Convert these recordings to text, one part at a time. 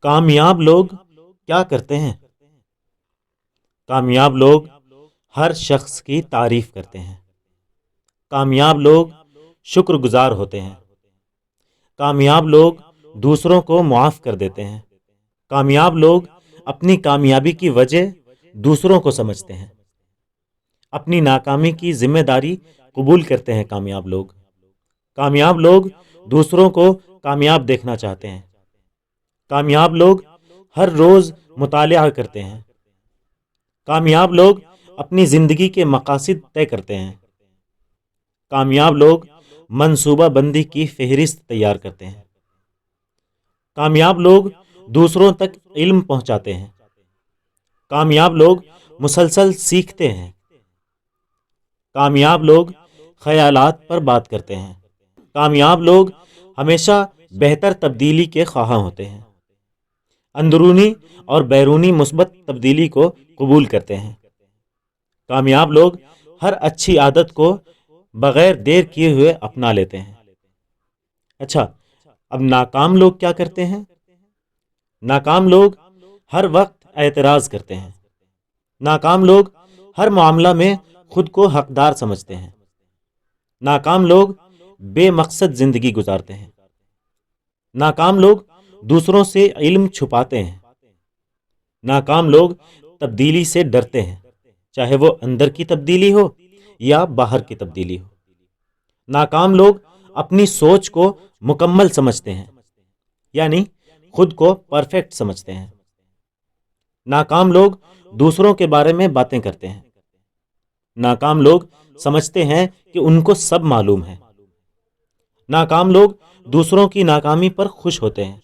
کامیاب لوگ کیا کرتے ہیں؟ کامیاب لوگ ہر شخص کی تعریف کرتے ہیں۔ کامیاب لوگ شکر گزار ہوتے ہیں۔ کامیاب لوگ دوسروں کو معاف کر دیتے ہیں۔ کامیاب لوگ اپنی کامیابی کی وجہ دوسروں کو سمجھتے ہیں۔ اپنی ناکامی کی ذمہ داری قبول کرتے ہیں۔ کامیاب لوگ دوسروں کو کامیاب دیکھنا چاہتے ہیں۔ کامیاب لوگ ہر روز مطالعہ کرتے ہیں۔ کامیاب لوگ اپنی زندگی کے مقاصد طے کرتے ہیں۔ کامیاب لوگ منصوبہ بندی کی فہرست تیار کرتے ہیں۔ کامیاب لوگ دوسروں تک علم پہنچاتے ہیں۔ کامیاب لوگ مسلسل سیکھتے ہیں۔ کامیاب لوگ خیالات پر بات کرتے ہیں۔ کامیاب لوگ ہمیشہ بہتر تبدیلی کے خواہاں ہوتے ہیں۔ اندرونی اور بیرونی مثبت تبدیلی کو قبول کرتے ہیں۔ کامیاب لوگ ہر اچھی عادت کو بغیر دیر کیے ہوئے اپنا لیتے ہیں۔ اچھا، اب ناکام لوگ کیا کرتے ہیں؟ ناکام لوگ ہر وقت اعتراض کرتے ہیں۔ ناکام لوگ ہر معاملہ میں خود کو حقدار سمجھتے ہیں۔ ناکام لوگ بے مقصد زندگی گزارتے ہیں۔ ناکام لوگ دوسروں سے علم چھپاتے ہیں۔ ناکام لوگ تبدیلی سے ڈرتے ہیں، چاہے وہ اندر کی تبدیلی ہو یا باہر کی تبدیلی ہو۔ ناکام لوگ اپنی سوچ کو مکمل سمجھتے ہیں، یعنی خود کو پرفیکٹ سمجھتے ہیں۔ ناکام لوگ دوسروں کے بارے میں باتیں کرتے ہیں۔ ناکام لوگ سمجھتے ہیں کہ ان کو سب معلوم ہے۔ ناکام لوگ دوسروں کی ناکامی پر خوش ہوتے ہیں۔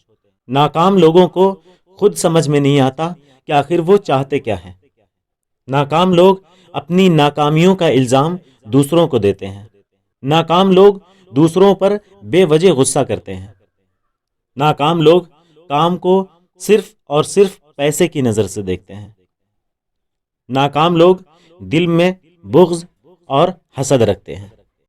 ناکام لوگوں کو خود سمجھ میں نہیں آتا کہ آخر وہ چاہتے کیا ہیں۔ ناکام لوگ اپنی ناکامیوں کا الزام دوسروں کو دیتے ہیں۔ ناکام لوگ دوسروں پر بے وجہ غصہ کرتے ہیں۔ ناکام لوگ کام کو صرف اور صرف پیسے کی نظر سے دیکھتے ہیں۔ ناکام لوگ دل میں بغض اور حسد رکھتے ہیں۔